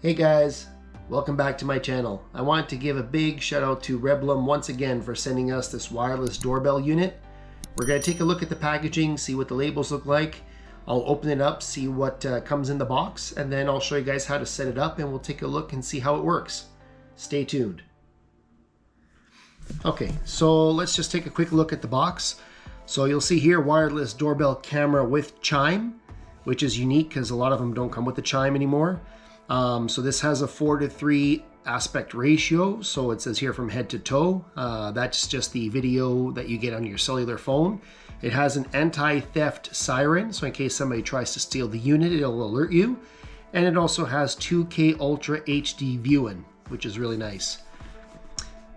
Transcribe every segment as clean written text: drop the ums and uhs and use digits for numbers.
Hey guys, welcome back to my channel. I want to give a big shout out to Rebluum once again for sending us this wireless doorbell unit. We're going to take a look at the packaging, see what the labels look like. I'll open it up, see what comes in the box, and then I'll show you guys how to set it up and we'll take a look and see how it works. Stay tuned. Okay, so let's just take a quick look at the box. So you'll see here wireless doorbell camera with Chime, which is unique because a lot of them don't come with the Chime anymore. So this has a 4:3 aspect ratio. So it says here from head to toe. That's just the video that you get on your cellular phone. It has an anti-theft siren. So in case somebody tries to steal the unit, it'll alert you. And it also has 2K Ultra HD viewing, which is really nice.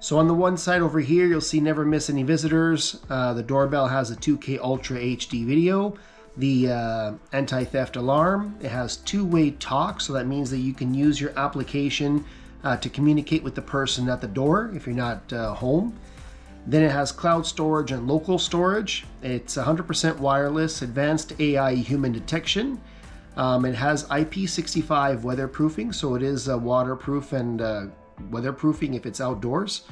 So on the one side over here, you'll see never miss any visitors. The doorbell has a 2K Ultra HD video. The anti-theft alarm, it has two-way talk, so that means that you can use your application to communicate with the person at the door if you're not home. Then it has cloud storage and local storage. It's 100% wireless, advanced AI human detection. It has IP65 weatherproofing, so it is waterproof and weatherproofing if it's outdoors.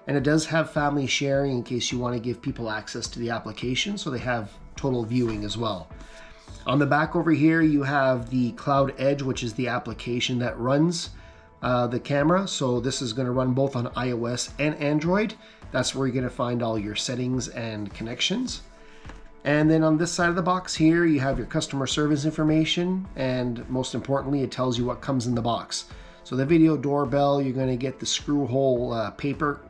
And it does have family sharing in case you want to give people access to the application, so they have total viewing as well. On the back over here, you have the Cloud Edge, which is the application that runs the camera. So this is going to run both on iOS and Android. That's where you're going to find all your settings and connections. And then on this side of the box here, you have your customer service information. And most importantly, it tells you what comes in the box. So the video doorbell, you're going to get the screw hole paper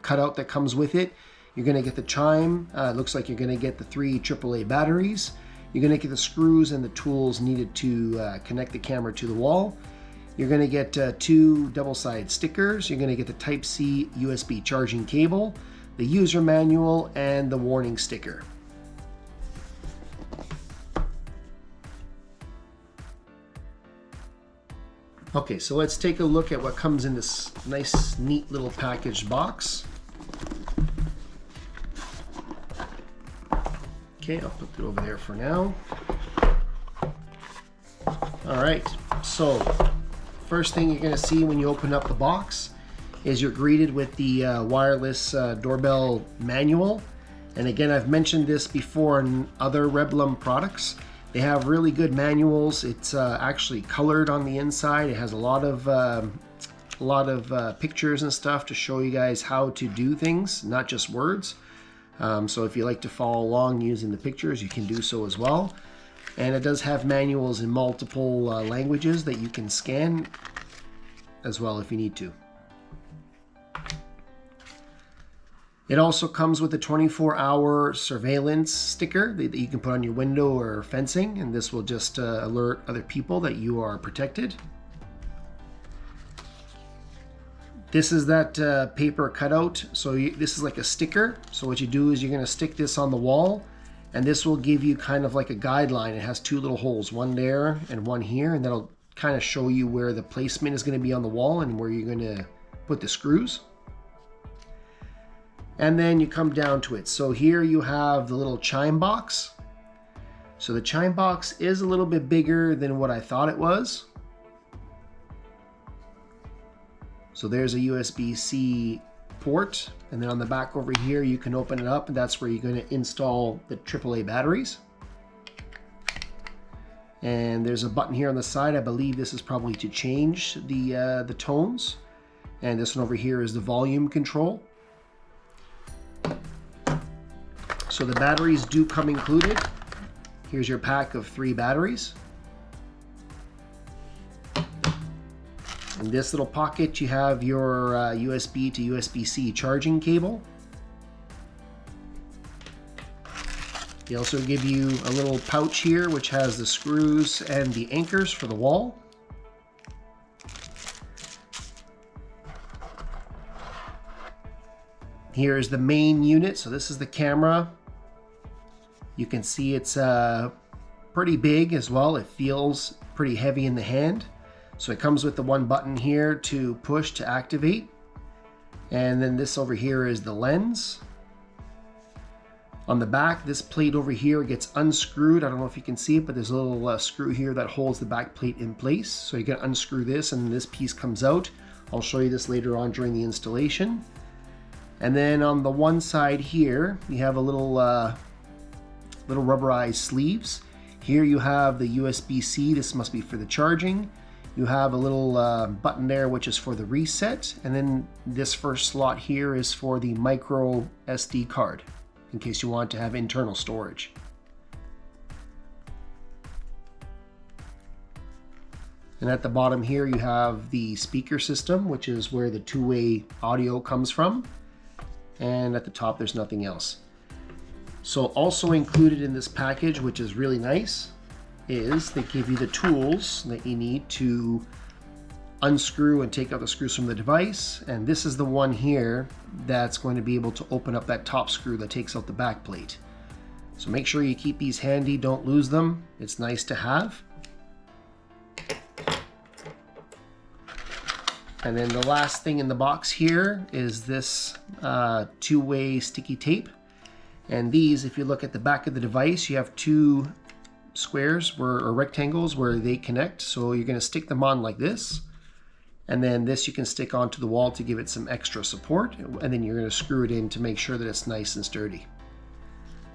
cutout that comes with it. You're going to get the Chime. It looks like you're going to get the 3 AAA batteries. You're going to get the screws and the tools needed to connect the camera to the wall. You're going to get 2 double-sided stickers. You're going to get the Type-C USB charging cable, the user manual, and the warning sticker. Okay, so let's take a look at what comes in this nice, neat little packaged box. Okay, I'll put it over there for now. All right, so first thing you're gonna see when you open up the box is you're greeted with the wireless doorbell manual. And again, I've mentioned this before in other Rebluum products. They have really good manuals. It's actually colored on the inside. It has a lot of pictures and stuff to show you guys how to do things, not just words. So if you like to follow along using the pictures, you can do so as well. And it does have manuals in multiple languages that you can scan as well if you need to. It also comes with a 24-hour surveillance sticker that you can put on your window or fencing, and this will just alert other people that you are protected. This is that paper cutout, so this is like a sticker. So what you do is you're going to stick this on the wall, and this will give you kind of like a guideline. It has 2 little holes, one there and one here, and that'll kind of show you where the placement is going to be on the wall and where you're going to put the screws. And then you come down to it. So here you have the little Chime box. So the Chime box is a little bit bigger than what I thought it was. So there's a USB-C port, and then on the back over here you can open it up, and that's where you're going to install the AAA batteries. And there's a button here on the side. I believe this is probably to change the tones. And this one over here is the volume control. So the batteries do come included. Here's your pack of 3 batteries. In this little pocket, you have your USB to USB-C charging cable. They also give you a little pouch here, which has the screws and the anchors for the wall. Here's the main unit. So this is the camera. You can see it's pretty big as well. It feels pretty heavy in the hand. So it comes with the one button here to push to activate. And then this over here is the lens. On the back, this plate over here gets unscrewed. I don't know if you can see it, but there's a little screw here that holds the back plate in place. So you can unscrew this and this piece comes out. I'll show you this later on during the installation. And then on the one side here, you have a little rubberized sleeves. Here you have the USB-C. This must be for the charging. You have a little button there, which is for the reset. And then this first slot here is for the micro SD card, in case you want to have internal storage. And at the bottom here you have the speaker system, which is where the two-way audio comes from. And at the top there's nothing else. So also included in this package, which is really nice, is they give you the tools that you need to unscrew and take out the screws from the device. And this is the one here that's going to be able to open up that top screw that takes out the back plate. So make sure you keep these handy, don't lose them. It's nice to have. And then the last thing in the box here is this two-way sticky tape. And these, if you look at the back of the device, you have two squares or rectangles where they connect. So you're going to stick them on like this. And then this you can stick onto the wall to give it some extra support. And then you're going to screw it in to make sure that it's nice and sturdy.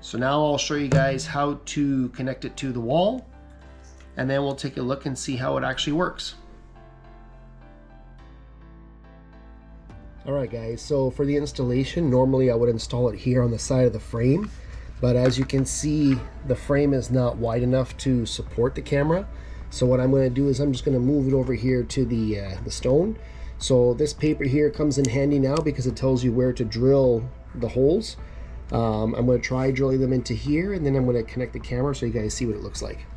So now I'll show you guys how to connect it to the wall. And then we'll take a look and see how it actually works. Alright guys, so for the installation, normally I would install it here on the side of the frame, but as you can see, the frame is not wide enough to support the camera. So what I'm going to do is I'm just going to move it over here to the stone. So this paper here comes in handy now because it tells you where to drill the holes. I'm going to try drilling them into here, and then I'm going to connect the camera so you guys see what it looks like.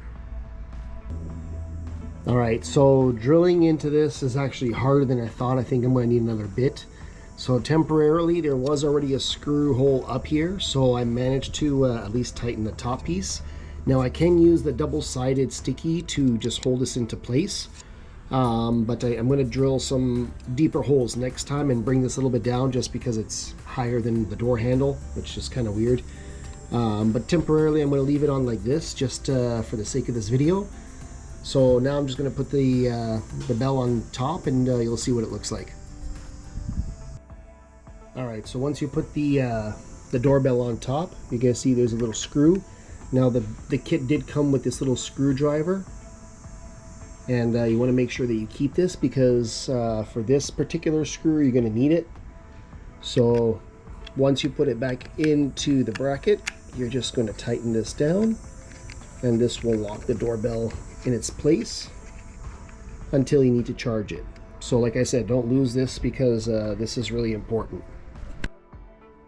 Alright, so drilling into this is actually harder than I thought. I think I'm going to need another bit. So temporarily there was already a screw hole up here, so I managed to at least tighten the top piece. Now I can use the double-sided sticky to just hold this into place, but I'm going to drill some deeper holes next time and bring this a little bit down just because it's higher than the door handle, which is kind of weird. But temporarily I'm going to leave it on like this just for the sake of this video. So now I'm just going to put the bell on top, and you'll see what it looks like. Alright, so once you put the doorbell on top, you guys see there's a little screw. Now the kit did come with this little screwdriver, and you want to make sure that you keep this because for this particular screw you're going to need it. So once you put it back into the bracket, you're just going to tighten this down, and this will lock the doorbell in its place until you need to charge it. So like I said, don't lose this because this is really important.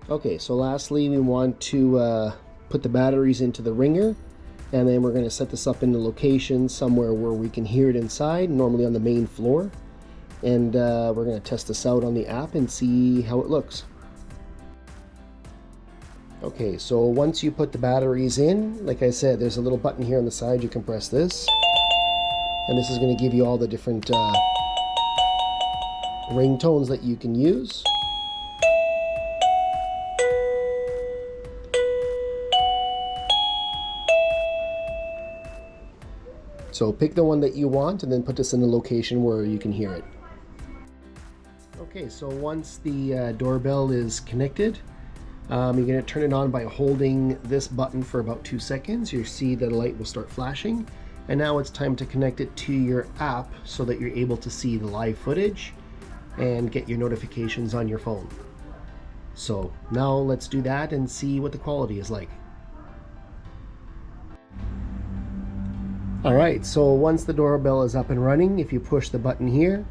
Okay, so lastly we want to put the batteries into the ringer, and then we're going to set this up in the location somewhere where we can hear it inside, normally on the main floor. And we're going to test this out on the app and see how it looks. Okay, so once you put the batteries in, like I said, there's a little button here on the side. You can press this, and this is going to give you all the different ringtones that you can use. So pick the one that you want and then put this in the location where you can hear it. Okay, so once the doorbell is connected, you're going to turn it on by holding this button for about 2 seconds. You see that a light will start flashing. And now it's time to connect it to your app so that you're able to see the live footage and get your notifications on your phone. So now let's do that and see what the quality is like. Alright, so once the doorbell is up and running, if you push the button here,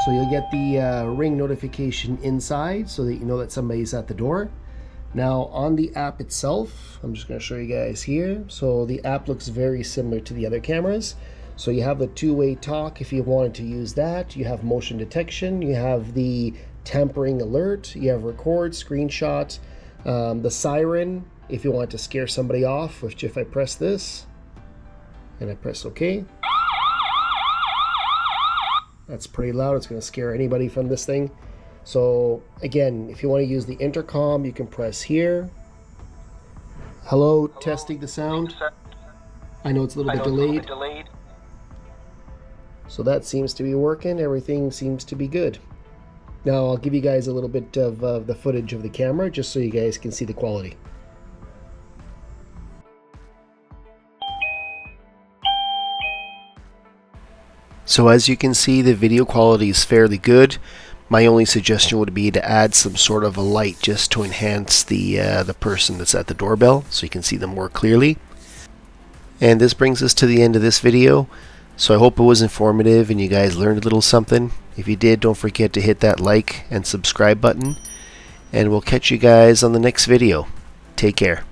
so you'll get the ring notification inside so that you know that somebody's at the door. Now on the app itself, I'm just going to show you guys here. So the app looks very similar to the other cameras. So you have the two-way talk if you wanted to use that. You have motion detection. You have the tampering alert. You have record, screenshot, the siren if you want to scare somebody off, which if I press this and I press OK, that's pretty loud. It's going to scare anybody from this thing. So again, if you want to use the intercom, you can press here. Hello, testing the sound. I know it's a little bit delayed. So that seems to be working. Everything seems to be good. Now I'll give you guys a little bit of the footage of the camera just so you guys can see the quality. So as you can see, the video quality is fairly good. My only suggestion would be to add some sort of a light just to enhance the person that's at the doorbell so you can see them more clearly. And this brings us to the end of this video. So I hope it was informative and you guys learned a little something. If you did, don't forget to hit that like and subscribe button. And we'll catch you guys on the next video. Take care.